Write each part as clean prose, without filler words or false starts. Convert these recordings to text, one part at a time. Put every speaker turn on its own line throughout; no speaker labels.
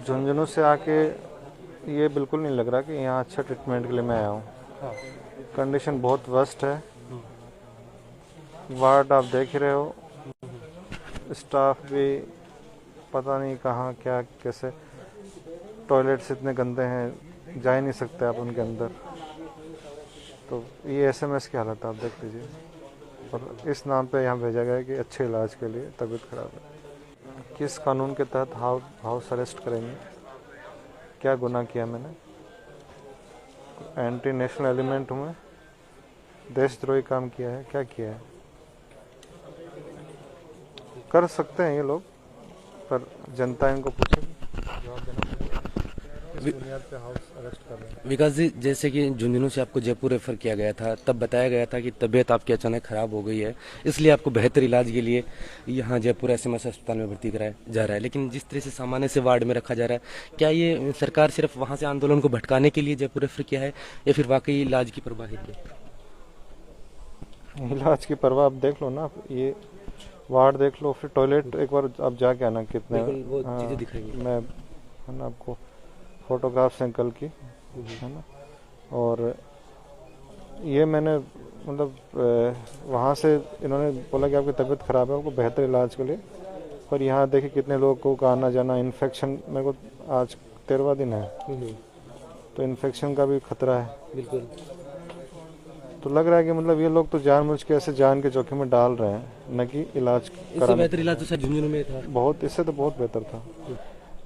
झुंझुनू से आके ये बिल्कुल नहीं लग रहा कि यहाँ अच्छा ट्रीटमेंट के लिए मैं आया हूँ।
हाँ।
कंडीशन बहुत वर्स्ट है। वार्ड आप देख ही रहे हो, स्टाफ भी पता नहीं कहाँ क्या कैसे, टॉयलेट्स इतने गंदे हैं, जा ही नहीं सकते आप उनके अंदर। तो ये एसएमएस की हालत आप देख लीजिए, और इस नाम पे यहाँ भेजा गया है कि अच्छे इलाज के लिए तबीयत खराब है। किस कानून के तहत हाउस अरेस्ट करेंगे? क्या गुनाह किया मैंने? एंटी नेशनल एलिमेंट हूँ मैं? देशद्रोही काम किया है? क्या किया है? कर सकते हैं ये लोग, पर जनता इनको पूछेगी, जवाब देना पड़ेगा। किस बुनियाद पे हाउस अरेस्ट कर रहे हैं?
विकास जी, जैसे कि झुंझुनू से आपको जयपुर रेफर किया गया था, तब बताया गया था कि तबीयत आपकी अचानक खराब हो गई है, इसलिए आपको बेहतर इलाज के लिए यहाँ जयपुर एसएमएस अस्पताल में भर्ती कराया जा रहा है। लेकिन जिस तरह से सामान्य से वार्ड में रखा जा रहा है, क्या ये सरकार सिर्फ वहाँ से आंदोलन को भटकाने के लिए जयपुर रेफर किया है, या फिर वाकई इलाज की परवाह है?
इलाज की परवाह आप देख लो ना, आप ये वार्ड देख लो, फिर टॉयलेट एक बार आप जाके आना कितने।
बिल्कुल, वो
हाँ,
चीज़ें दिखाएंगे।
मैं है ना आपको फोटोग्राफ्स हैं कल की, है ना। और ये मैंने मतलब वहाँ से इन्होंने बोला कि आपकी तबीयत ख़राब है, आपको बेहतर इलाज के लिए। पर यहाँ देखिए कितने लोगों का आना जाना, इन्फेक्शन, मेरे को आज 13वां दिन है, तो इन्फेक्शन का भी खतरा है।
बिल्कुल।
तो लग रहा है कि मतलब ये लोग तो जानबूझ के ऐसे जान के जोखिम में डाल रहे हैं, न कि इलाज
इससे
कराने।
बेहतर इलाज तो शायद झुंझुनू में था।
बहुत, इससे तो बहुत बेहतर था।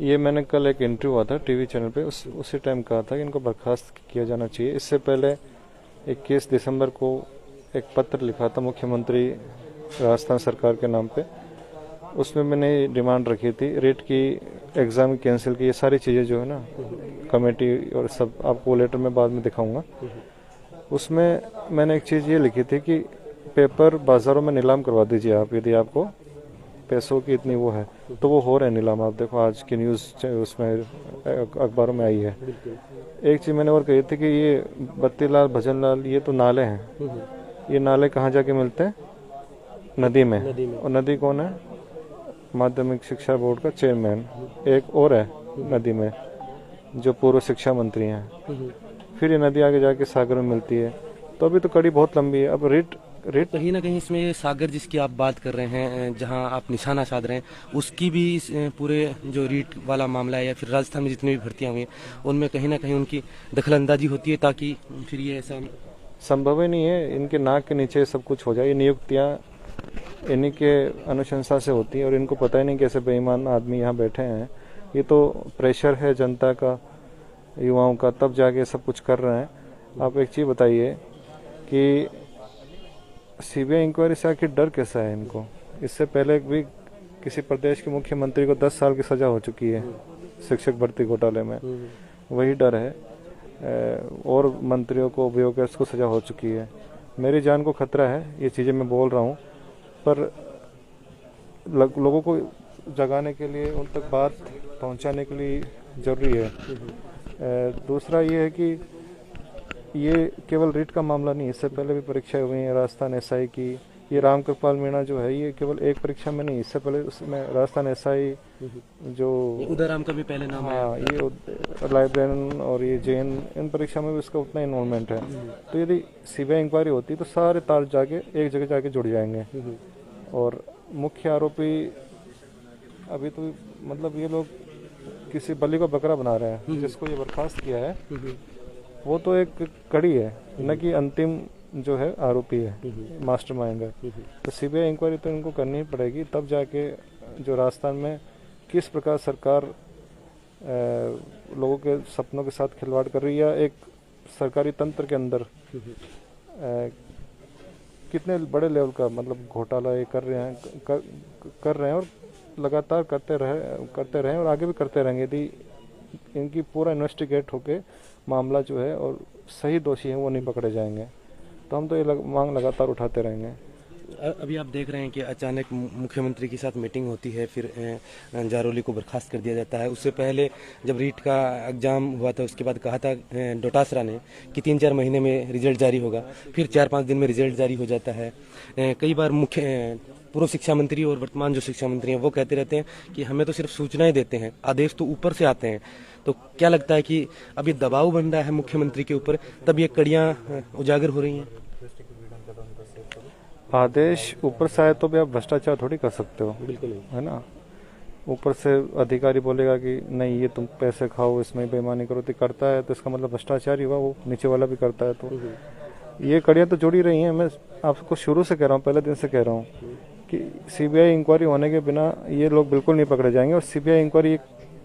ये मैंने कल एक इंटरव्यू हुआ था टीवी चैनल पे, उसी टाइम कहा था कि इनको बर्खास्त किया जाना चाहिए। इससे पहले 21 दिसंबर को एक पत्र लिखा था मुख्यमंत्री राजस्थान सरकार के नाम पे। उसमें मैंने डिमांड रखी थी, रेट की, एग्ज़ाम कैंसिल की, ये सारी चीज़ें जो है ना, कमेटी और सब, आपको लेटर में बाद में दिखाऊंगा। उसमें मैंने एक चीज़ ये लिखी थी कि पेपर बाज़ारों में नीलाम करवा दीजिए आप, यदि आपको पैसों की इतनी वो है तो। वो हो रहे हैं नीलाम, आप देखो आज की न्यूज़ उसमें अखबारों में आई है। एक चीज़ मैंने और कही थी कि ये बत्तीलाल, भजनलाल, ये तो नाले हैं, ये नाले कहाँ जाके मिलते हैं? नदी में। और नदी कौन है? माध्यमिक शिक्षा बोर्ड का चेयरमैन। एक और है नदी में जो पूर्व शिक्षा मंत्री हैं। फिर ये नदी आगे जाके सागर में मिलती है। तो अभी तो कड़ी बहुत लंबी है। अब रेट
कहीं ना कहीं इसमें सागर जिसकी आप बात कर रहे हैं, जहां आप निशाना साध रहे हैं, उसकी भी इस पूरे जो रीट वाला मामला है, या फिर राजस्थान में जितनी भी भर्तियां हुई हैं उनमें कहीं ना कहीं उनकी दखलंदाजी होती है, ताकि फिर ये ऐसा।
संभव ही नहीं है, इनके नाक के नीचे सब कुछ हो जाए। ये नियुक्तियाँ इन्हीं के अनुशंसा से होती है, और इनको पता ही नहीं कैसे बेईमान आदमी यहाँ बैठे हैं। ये तो प्रेशर है जनता का, युवाओं का, तब जाके सब कुछ कर रहे हैं। आप एक चीज़ बताइए कि सीबीआई इंक्वायरी से आखिर डर कैसा है इनको? इससे पहले भी किसी प्रदेश के मुख्यमंत्री को 10 साल की सजा हो चुकी है शिक्षक भर्ती घोटाले में। वही डर है। और मंत्रियों को, अभियोग्स को सजा हो चुकी है। मेरी जान को खतरा है, ये चीज़ें मैं बोल रहा हूँ, पर लोगों को जगाने के लिए, उन तक बात पहुँचाने के लिए ज़रूरी है। दूसरा ये है कि ये केवल रीट का मामला नहीं, इससे पहले भी परीक्षाएं हुई हैं राजस्थान एसआई की। ये रामकृपाल मीणा जो है, ये केवल एक परीक्षा में नहीं, इससे पहले उसमें राजस्थान एसआई जो
उदयराम का भी पहले नाम है।
हाँ, ये लाइब्रेरियन और ये जेएन, इन परीक्षा में भी उसका उतना इन्वॉल्वमेंट है। तो यदि सीबीआई इंक्वायरी होती तो सारे तार जाके एक जगह जाके जुड़ जाएंगे। और मुख्य आरोपी अभी तो मतलब ये लोग किसी बलि को बकरा बना रहे हैं। जिसको ये बर्खास्त किया है वो तो एक कड़ी है, न कि अंतिम जो है आरोपी है, मास्टरमाइंड है। तो सीबीआई इंक्वायरी तो इनको करनी ही पड़ेगी, तब जाके जो राजस्थान में किस प्रकार सरकार लोगों के सपनों के साथ खिलवाड़ कर रही है, एक सरकारी तंत्र के अंदर कितने बड़े लेवल का मतलब घोटाला ये कर रहे हैं और लगातार करते रहे और आगे भी करते रहेंगे। यदि इनकी पूरा इन्वेस्टिगेट होके मामला जो है और सही दोषी हैं वो नहीं पकड़े जाएंगे, तो हम तो ये मांग लगातार उठाते रहेंगे।
अभी आप देख रहे हैं कि अचानक मुख्यमंत्री के साथ मीटिंग होती है, फिर जारोली को बर्खास्त कर दिया जाता है। उससे पहले जब रीट का एग्जाम हुआ था उसके बाद कहा था डोटासरा ने कि 3-4 महीने में रिजल्ट जारी होगा, फिर 4-5 दिन में रिजल्ट जारी हो जाता है। कई बार पूर्व शिक्षा मंत्री और वर्तमान जो शिक्षा मंत्री हैं वो कहते रहते हैं कि हमें तो सिर्फ सूचनाएं देते हैं, आदेश तो ऊपर से आते हैं। तो क्या लगता है कि अभी दबाव बन रहा है मुख्यमंत्री के ऊपर, तब ये कड़ियां उजागर हो रही हैं?
आदेश ऊपर से आए तो भी आप भ्रष्टाचार थोड़ी कर सकते हो,
बिल्कुल
है ना। ऊपर से अधिकारी बोलेगा कि नहीं ये तुम पैसे खाओ, इसमें बेईमानी करो, तो करता है तो इसका मतलब भ्रष्टाचार ही हुआ, वो नीचे वाला भी करता है। तो ये कड़ियां तो जुड़ी रही हैं। मैं आपको शुरू से कह रहा हूँ, पहले दिन से कह रहा हूँ कि सीबीआई इंक्वायरी होने के बिना ये लोग बिल्कुल नहीं पकड़े जाएंगे, और सीबीआई इंक्वायरी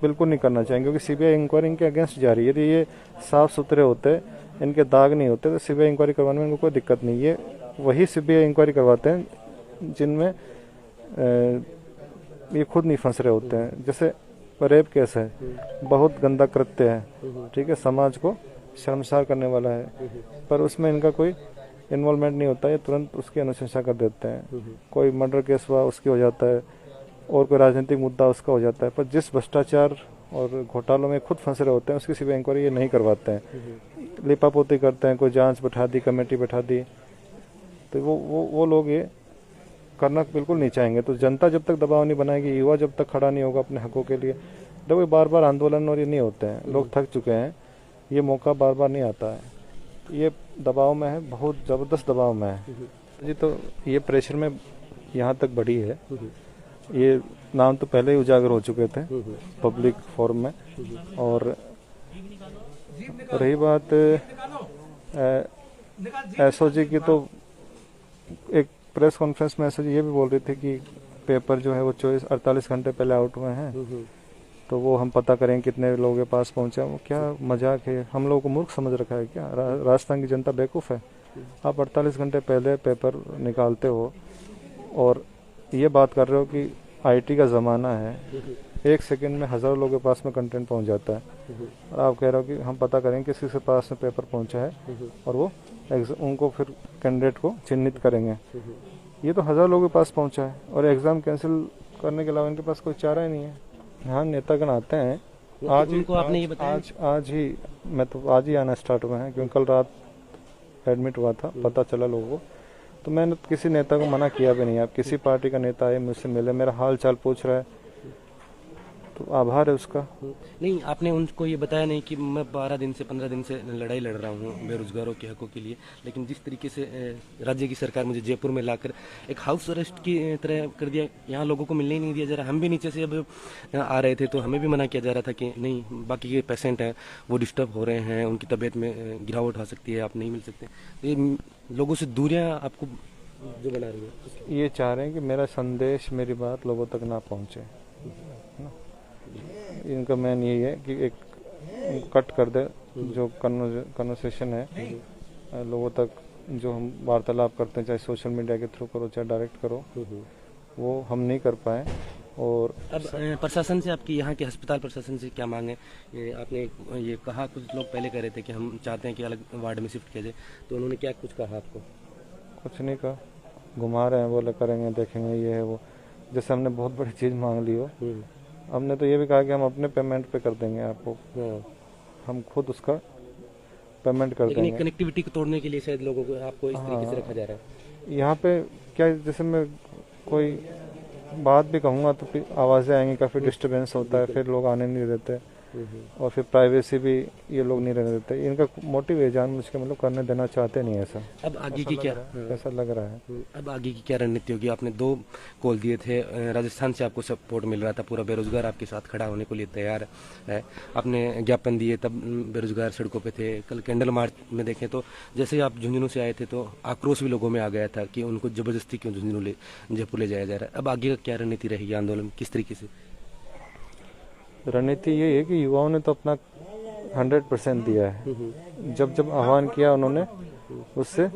बिल्कुल नहीं करना चाहेंगे, क्योंकि सीबीआई इंक्वायरी इनके अगेंस्ट जा रही है। यदि ये साफ सुथरे होते, इनके दाग नहीं होते, तो सीबीआई इंक्वायरी करवाने में इनको कोई दिक्कत नहीं। ये वही सीबीआई इंक्वायरी करवाते हैं जिनमें ये खुद नहीं फंस रहे होते हैं। जैसे रेप केस है, बहुत गंदा कृत्य है, ठीक है, समाज को शर्मसार करने वाला है, पर उसमें इनका कोई इन्वॉल्वमेंट नहीं होता है, तुरंत उसकी अनुशंसा कर देते हैं। कोई मर्डर केस हुआ उसकी हो जाता है, और कोई राजनीतिक मुद्दा उसका हो जाता है, पर जिस भ्रष्टाचार और घोटालों में खुद फंस रहे होते हैं उसकी सीबीआई इंक्वायरी ये नहीं करवाते हैं, लिपापोती करते हैं। कोई जांच बैठा दी, कमेटी बैठा दी, तो वो लोग ये करना बिल्कुल नहीं चाहेंगे। तो जनता जब तक दबाव नहीं बनाएगी, युवा जब तक खड़ा नहीं होगा अपने हकों के लिए, देखो बार बार आंदोलन और ये नहीं होते हैं, लोग थक चुके हैं, ये मौका बार बार नहीं आता है। ये दबाव में है, बहुत ज़बरदस्त दबाव में है जी। तो ये प्रेशर में यहाँ तक बढ़ी है। ये नाम तो पहले ही उजागर हो चुके थे पब्लिक फोरम में। और रही बात एसओजी की, तो एक प्रेस कॉन्फ्रेंस में एसओजी ये भी बोल रही थी कि पेपर जो है वो 48 घंटे पहले आउट हुए हैं, तो वो हम पता करें कितने लोगों के पास पहुंचा। वो क्या मजाक है, हम लोगों को मूर्ख समझ रखा है क्या? राजस्थान की जनता बेवकूफ़ है? आप 48 घंटे पहले पेपर निकालते हो और ये बात कर रहे हो कि आईटी का ज़माना है, 1 सेकंड में हज़ारों लोगों के पास में कंटेंट पहुंच जाता है, और आप कह रहे हो कि हम पता करें किसी के पास में पेपर पहुंचा है और वो उनको फिर कैंडिडेट को चिन्हित करेंगे। ये तो हज़ारों लोगों के पास पहुंचा है, और एग्ज़ाम कैंसिल करने के अलावा इनके पास कोई चारा ही नहीं है। हाँ, नेतागण आते हैं, आज
उनको आपने ये बताया?
आज ही, मैं तो आज ही आना स्टार्ट हुए हैं, क्योंकि कल रात एडमिट हुआ था, पता चला लोगों को। तो मैंने किसी नेता को मना किया भी नहीं। आप किसी पार्टी का नेता आए मुझसे मिले, मेरा हाल चाल पूछ रहा है, तो आभार है उसका।
नहीं, आपने उनको ये बताया नहीं कि मैं 12 दिन से 15 दिन से लड़ाई लड़ रहा हूँ बेरोजगारों के हकों के लिए, लेकिन जिस तरीके से राज्य की सरकार मुझे जयपुर में लाकर एक हाउस अरेस्ट की तरह कर दिया, यहाँ लोगों को मिलने ही नहीं दिया जा रहा। हम भी नीचे से अब आ रहे थे तो हमें भी मना किया जा रहा था कि नहीं, बाकी के पेशेंट हैं वो डिस्टर्ब हो रहे हैं, उनकी तबीयत में गिरावट आ सकती है, आप नहीं मिल सकते। तो ये लोगों से दूरियाँ आपको जो बना रही है,
ये चाह रहे हैं कि मेरा संदेश, मेरी बात लोगों तक ना पहुँचे। इनका मेन यही है कि एक कट कर दे जो कन्वर्सेशन है लोगों तक, जो हम वार्तालाप करते हैं, चाहे सोशल मीडिया के थ्रू करो चाहे डायरेक्ट करो, वो हम नहीं कर पाए। और
अब प्रशासन से, आपकी यहाँ के अस्पताल प्रशासन से क्या मांगे? आपने ये कहा, कुछ लोग पहले कह रहे थे कि हम चाहते हैं कि अलग वार्ड में शिफ्ट किया जाए, तो उन्होंने क्या कुछ कहा आपको?
कुछ नहीं कहा, घुमा रहे हैं, बोले करेंगे, देखेंगे, ये है वो। जैसे हमने बहुत बड़ी चीज़ मांग ली हो, हमने तो ये भी कहा कि हम अपने पेमेंट पे कर देंगे आपको, हम खुद उसका पेमेंट कर देंगे।
कनेक्टिविटी को तोड़ने के लिए शायद लोगों को, आपको इस तरीके से रखा जा रहा है
यहाँ पे। क्या, जैसे मैं कोई बात भी कहूँगा तो फिर आवाज़ें आएंगी, काफ़ी डिस्टर्बेंस होता है, फिर लोग आने नहीं देते, और फिर प्राइवेसी भी ये लोग नहीं रहने देते। इनका मोटिव है जानबूझ के, मतलब करने देना चाहते नहीं ऐसा।
अब आगे की क्या,
ऐसा लग रहा है,
अब आगे की क्या रणनीति होगी? आपने 2 कॉल दिए थे, राजस्थान से आपको सपोर्ट मिल रहा था, पूरा बेरोजगार आपके साथ खड़ा होने के लिए तैयार है। आपने ज्ञापन दिए, तब बेरोजगार सड़कों पे थे। कल कैंडल मार्च में देखें तो जैसे ही आप झुंझुनू से आए थे तो आक्रोश भी लोगों में आ गया था कि उनको जबरदस्ती क्यों झुंझुनू जयपुर ले जाया जा रहा है। अब आगे का क्या रणनीति रहेगी, आंदोलन किस तरीके से?
रणनीति यही है कि युवाओं ने तो अपना 100% दिया है। जब जब आह्वान किया उन्होंने उससे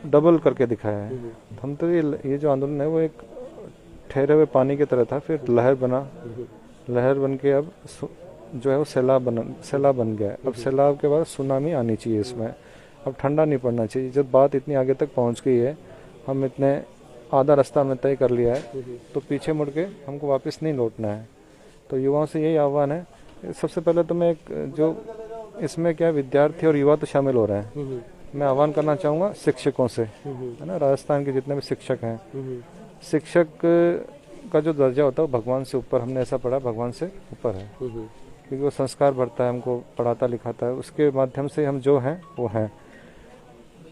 डबल करके दिखाया है। हम तो ये जो आंदोलन है वो एक ठहरे हुए पानी की तरह था, फिर लहर बना, लहर बन के अब जो है वो सैलाब बन गया। अब सैलाब के बाद सुनामी आनी चाहिए इसमें, अब ठंडा नहीं पड़ना चाहिए। जब बात इतनी आगे तक पहुंच गई है हम इतने आधा रास्ता हमने तय कर लिया है, तो पीछे मुड़ के हमको वापस नहीं लौटना है। तो युवाओं से यही आह्वान है। सबसे पहले तो मैं एक जो इसमें क्या विद्यार्थी और युवा तो शामिल हो रहे हैं, मैं आह्वान करना चाहूँगा शिक्षकों से, है ना, राजस्थान के जितने भी शिक्षक हैं, शिक्षक का जो दर्जा होता है वो भगवान से ऊपर, हमने ऐसा पढ़ा, भगवान से ऊपर है, क्योंकि वो संस्कार भरता है, हमको पढ़ाता लिखाता है, उसके माध्यम से हम जो हैं वो हैं।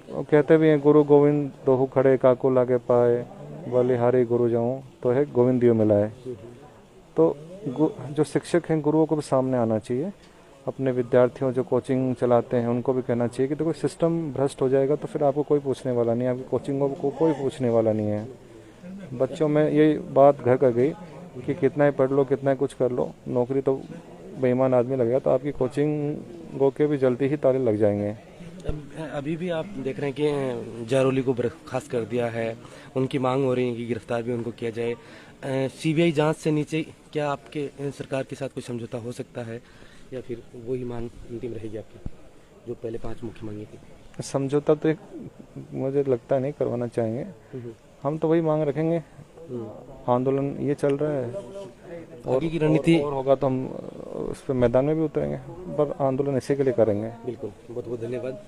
वो कहते भी हैं गुरु गोविंद दोहु खड़े काको लागे पाए, बलिहारी गुरु जाऊँ तो है गोविंद दियो मिलाए। तो जो शिक्षक हैं गुरुओं को भी सामने आना चाहिए, अपने विद्यार्थियों जो कोचिंग चलाते हैं उनको भी कहना चाहिए कि देखो सिस्टम भ्रष्ट हो जाएगा तो फिर आपको कोई पूछने वाला नहीं है, आपकी कोचिंगों को कोई पूछने वाला नहीं है। बच्चों में ये बात घर कर गई कि कितना ही पढ़ लो, कितना ही कुछ कर लो, नौकरी तो बेईमान आदमी लगेगा, तो आपकी कोचिंगों के भी जल्दी ही ताले लग जाएंगे।
अभी भी आप देख रहे हैं कि जारोली को बर्खास्त कर दिया है, उनकी मांग हो रही है कि गिरफ्तार भी उनको किया जाए। सीबीआई जांच से नीचे क्या आपके सरकार के साथ कोई समझौता हो सकता है, या फिर वही मांग अंतिम रहेगी आपकी जो पहले 5 मुख्य मांगी थी?
समझौता तो मुझे लगता नहीं करवाना चाहेंगे, हम तो वही मांग रखेंगे। आंदोलन ये चल रहा है,
आगे की रणनीति
और होगा तो हम उस पर मैदान में भी उतरेंगे, पर आंदोलन इसी के लिए करेंगे।
बिल्कुल, बहुत बहुत धन्यवाद।